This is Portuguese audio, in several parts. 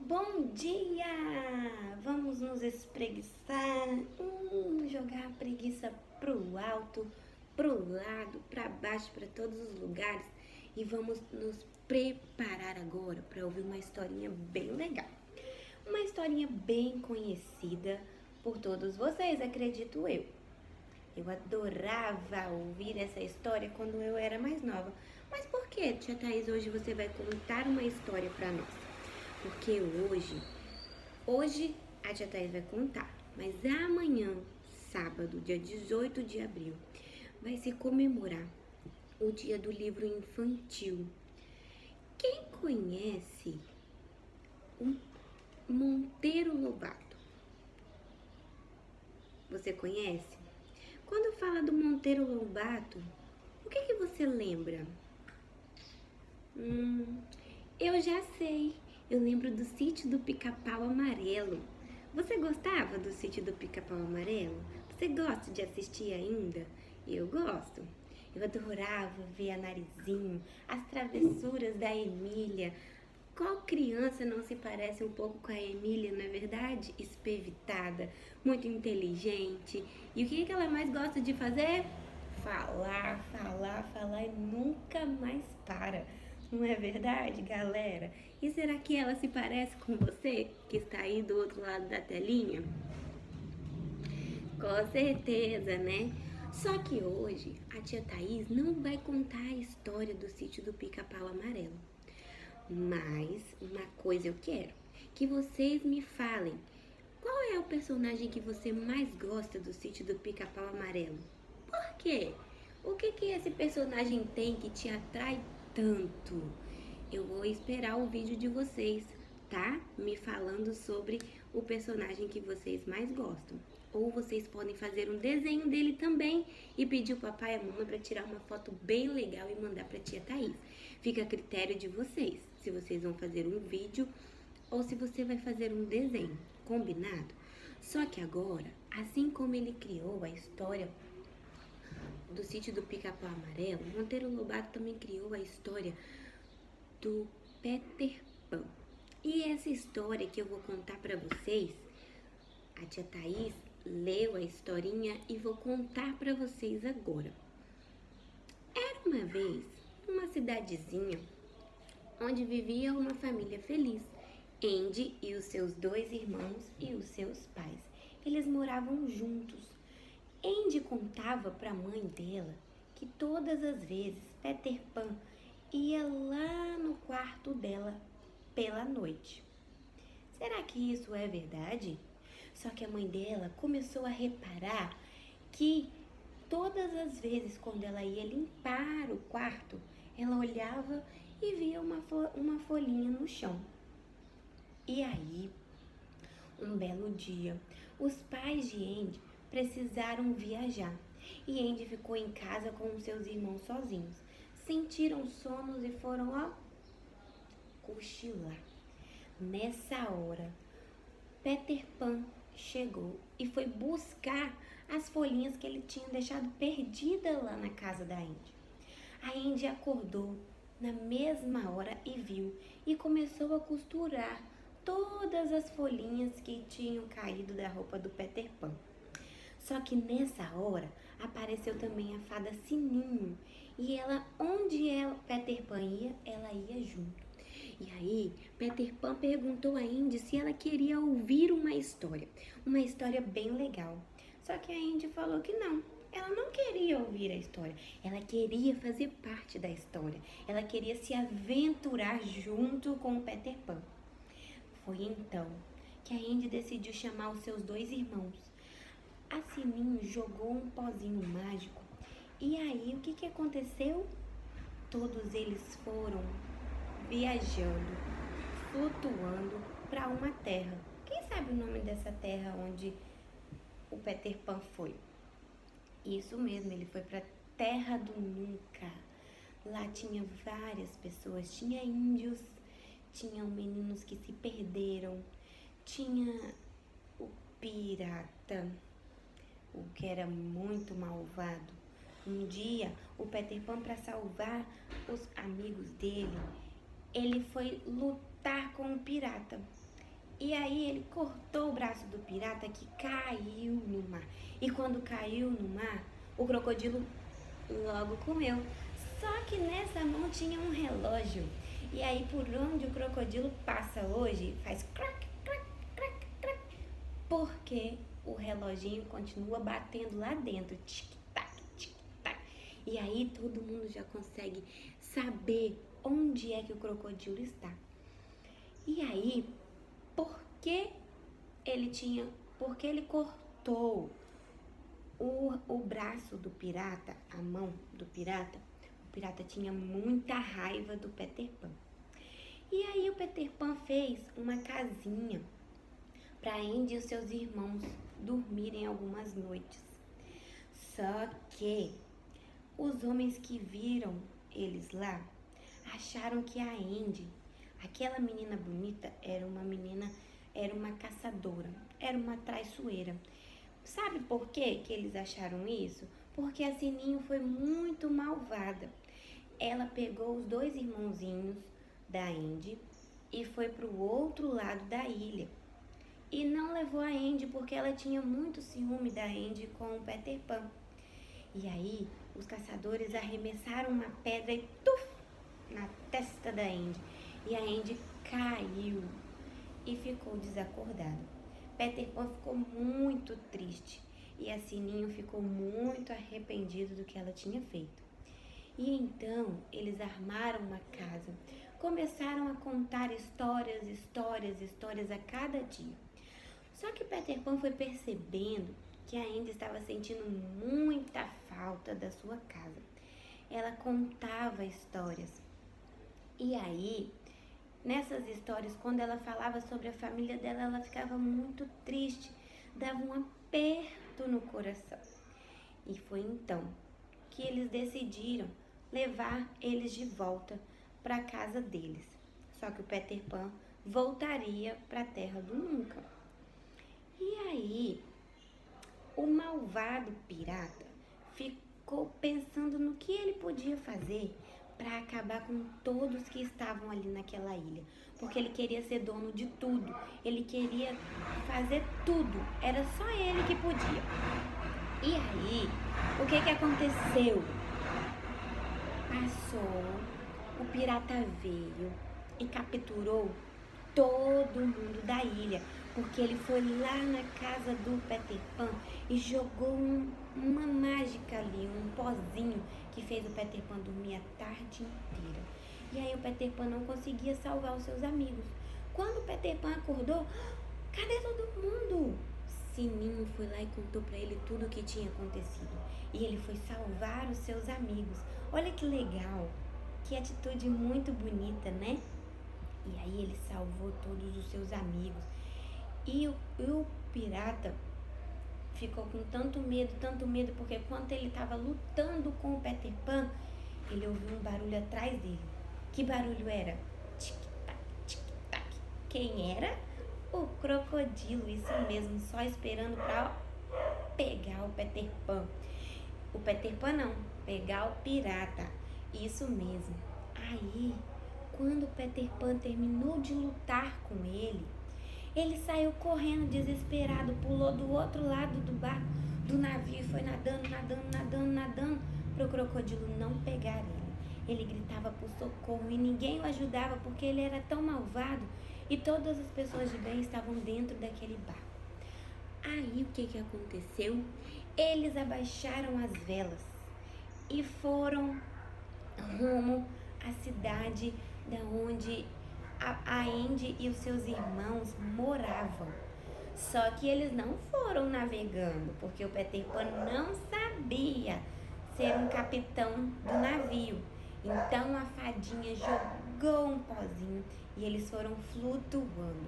Bom dia! Vamos nos espreguiçar, jogar a preguiça pro alto, pro lado, para baixo, para todos os lugares e vamos nos preparar agora para ouvir uma historinha bem legal. Uma historinha bem conhecida por todos vocês, acredito eu. Eu adorava ouvir essa história quando eu era mais nova. Mas por que, tia Thaís, hoje você vai contar uma história para nós? Porque hoje a tia Thaís vai contar, mas amanhã, sábado, dia 18 de abril, vai se comemorar o dia do livro infantil. Quem conhece o Monteiro Lobato? Você conhece? Quando fala do Monteiro Lobato, o que você lembra? Eu já sei. Eu lembro do Sítio do Pica-Pau Amarelo. Você gostava do Sítio do Pica-Pau Amarelo? Você gosta de assistir ainda? Eu gosto. Eu adorava ver a Narizinho, as travessuras da Emília. Qual criança não se parece um pouco com a Emília, não é verdade? Espevitada, muito inteligente. E o que ela mais gosta de fazer? Falar, falar, falar e nunca mais para. Não é verdade, galera? E será que ela se parece com você, que está aí do outro lado da telinha? Com certeza, né? Só que hoje a tia Thaís não vai contar a história do Sítio do Pica-Pau Amarelo. Mas uma coisa eu quero, que vocês me falem. Qual é o personagem que você mais gosta do Sítio do Pica-Pau Amarelo? Por quê? O que esse personagem tem que te atrai tanto? Eu vou esperar o vídeo de vocês, tá? Me falando sobre o personagem que vocês mais gostam. Ou vocês podem fazer um desenho dele também e pedir o papai e a mamãe para tirar uma foto bem legal e mandar para tia Thaís. Fica a critério de vocês, se vocês vão fazer um vídeo ou se você vai fazer um desenho, combinado? Só que agora, assim como ele criou a história do Sítio do Pica-Pau Amarelo, Monteiro Lobato também criou a história do Peter Pan. E essa história que eu vou contar para vocês, a tia Thaís leu a historinha e vou contar para vocês agora. Era uma vez uma cidadezinha onde vivia uma família feliz. Andy e os seus dois irmãos e os seus pais. Eles moravam juntos. Andy contava para a mãe dela que todas as vezes Peter Pan ia lá no quarto dela pela noite. Será que isso é verdade? Só que a mãe dela começou a reparar que todas as vezes quando ela ia limpar o quarto, ela olhava e via uma folhinha no chão. E aí, um belo dia, os pais de Andy precisaram viajar e Andy ficou em casa com os seus irmãos sozinhos. Sentiram sonos e foram, cochilar. Nessa hora, Peter Pan chegou e foi buscar as folhinhas que ele tinha deixado perdida lá na casa da Andy. A Andy acordou na mesma hora e viu e começou a costurar todas as folhinhas que tinham caído da roupa do Peter Pan. Só que nessa hora apareceu também a fada Sininho e onde Peter Pan ia, ela ia junto. E aí Peter Pan perguntou a Andy se ela queria ouvir uma história bem legal. Só que a Andy falou que não. Ela não queria ouvir a história, ela queria fazer parte da história, ela queria se aventurar junto com o Peter Pan. Foi então que a Andy decidiu chamar os seus dois irmãos. A Sininho jogou um pozinho mágico e aí o que aconteceu? Todos eles foram viajando, flutuando para uma terra. Quem sabe o nome dessa terra onde o Peter Pan foi? Isso mesmo, ele foi para Terra do Nunca. Lá tinha várias pessoas, tinha índios, tinham meninos que se perderam, tinha o pirata, o que era muito malvado. Um dia, o Peter Pan, para salvar os amigos dele, ele foi lutar com o pirata. E aí ele cortou o braço do pirata que caiu no mar. E quando caiu no mar, o crocodilo logo comeu. Só que nessa mão tinha um relógio. E aí por onde o crocodilo passa hoje, faz crack, crack, crack, crack. Porque o reloginho continua batendo lá dentro. Tic-tac, tic-tac. E aí todo mundo já consegue saber onde é que o crocodilo está. E aí, porque ele cortou o braço do pirata, a mão do pirata, o pirata tinha muita raiva do Peter Pan. E aí o Peter Pan fez uma casinha para Andy e os seus irmãos dormirem algumas noites. Só que os homens que viram eles lá acharam que a Andy, aquela menina bonita, era uma caçadora, era uma traiçoeira. Sabe por quê que eles acharam isso? Porque a Sininho foi muito malvada. Ela pegou os 2 irmãozinhos da Andy e foi para o outro lado da ilha. E não levou a Andy porque ela tinha muito ciúme da Andy com o Peter Pan. E aí os caçadores arremessaram uma pedra e tuf, na testa da Andy. E a Andy caiu e ficou desacordada. Peter Pan ficou muito triste e a Sininho ficou muito arrependido do que ela tinha feito. E então eles armaram uma casa, começaram a contar histórias a cada dia. Só que Peter Pan foi percebendo que ainda estava sentindo muita falta da sua casa. Ela contava histórias. E aí, nessas histórias, quando ela falava sobre a família dela, ela ficava muito triste, dava um aperto no coração. E foi então que eles decidiram levar eles de volta para a casa deles. Só que o Peter Pan voltaria para a Terra do Nunca. E aí, o malvado pirata ficou pensando no que ele podia fazer para acabar com todos que estavam ali naquela ilha. Porque ele queria ser dono de tudo, ele queria fazer tudo, era só ele que podia. E aí, o que aconteceu? Passou, o pirata veio e capturou todo mundo da ilha, porque ele foi lá na casa do Peter Pan e jogou uma mágica ali, um pozinho que fez o Peter Pan dormir a tarde inteira. E aí o Peter Pan não conseguia salvar os seus amigos. Quando o Peter Pan acordou, cadê todo mundo? Sininho foi lá e contou pra ele tudo o que tinha acontecido. E ele foi salvar os seus amigos. Olha que legal, que atitude muito bonita, né? E aí ele salvou todos os seus amigos. E o pirata ficou com tanto medo, porque quando ele estava lutando com o Peter Pan, ele ouviu um barulho atrás dele. Que barulho era? Tic-tac, tic-tac. Quem era? O crocodilo, isso mesmo, só esperando para pegar o Peter Pan. O Peter Pan não, pegar o pirata, isso mesmo. Aí, quando o Peter Pan terminou de lutar com ele saiu correndo desesperado, pulou do outro lado do barco, do navio e foi nadando para o crocodilo não pegar ele. Ele gritava por socorro e ninguém o ajudava porque ele era tão malvado e todas as pessoas de bem estavam dentro daquele barco. Aí o que aconteceu? Eles abaixaram as velas e foram rumo à cidade da onde a Andy e os seus irmãos moravam. Só que eles não foram navegando, porque o Peter Pan não sabia ser um capitão do navio. Então a fadinha jogou um pozinho e eles foram flutuando.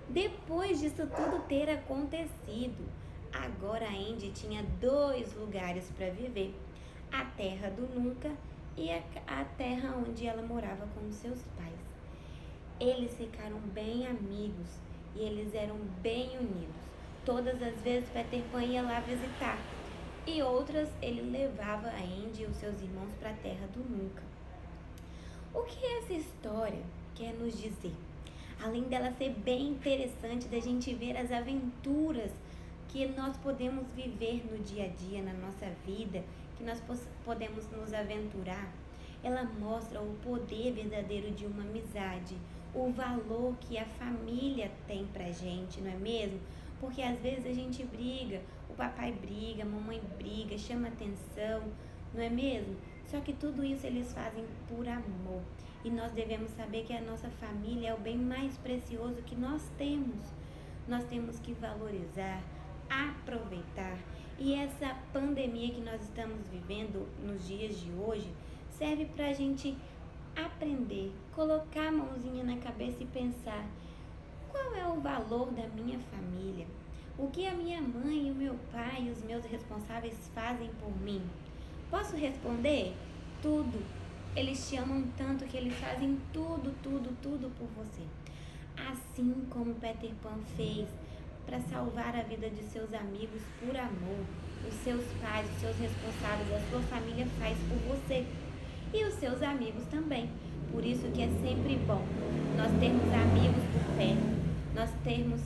Depois disso tudo ter acontecido, agora a Andy tinha 2 lugares para viver: a Terra do Nunca e a terra onde ela morava com os seus pais. Eles ficaram bem amigos e eles eram bem unidos. Todas as vezes Peter Pan ia lá visitar e outras ele levava a Andy e os seus irmãos para a Terra do Nunca. O que essa história quer nos dizer? além dela ser bem interessante da gente ver as aventuras que nós podemos viver no dia a dia, na nossa vida, que nós podemos nos aventurar, ela mostra o poder verdadeiro de uma amizade, o valor que a família tem pra gente, não é mesmo? Porque às vezes a gente briga, o papai briga, a mamãe briga, chama atenção, não é mesmo? Só que tudo isso eles fazem por amor. E nós devemos saber que a nossa família é o bem mais precioso que nós temos. Nós temos que valorizar, aproveitar. E essa pandemia que nós estamos vivendo nos dias de hoje serve para a gente aprender, colocar a mãozinha na cabeça e pensar: qual é o valor da minha família? O que a minha mãe, o meu pai e os meus responsáveis fazem por mim? Posso responder? Tudo. Eles te amam tanto que eles fazem tudo por você. Assim como Peter Pan fez para salvar a vida de seus amigos por amor, os seus pais, os seus responsáveis, a sua família faz por você. E os seus amigos também. Por isso que é sempre bom nós termos amigos por perto, nós termos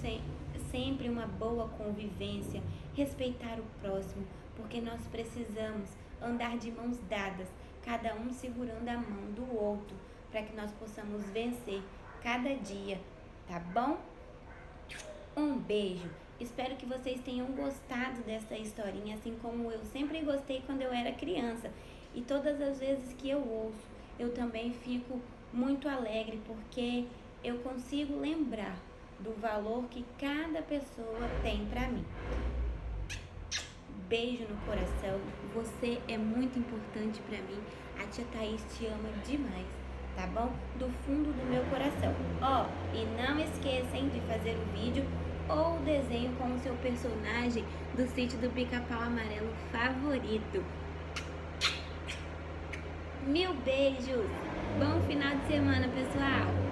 sempre uma boa convivência, respeitar o próximo, porque nós precisamos andar de mãos dadas, cada um segurando a mão do outro, para que nós possamos vencer cada dia, tá bom? Um beijo! Espero que vocês tenham gostado dessa historinha, assim como eu sempre gostei quando eu era criança. E todas as vezes que eu ouço, eu também fico muito alegre, porque eu consigo lembrar do valor que cada pessoa tem pra mim. Beijo no coração, você é muito importante pra mim. A tia Thaís te ama demais, tá bom? Do fundo do meu coração. E não esqueçam de fazer o vídeo ou o desenho com o seu personagem do Sítio do Pica-Pau Amarelo favorito. Mil beijos! Bom final de semana, pessoal!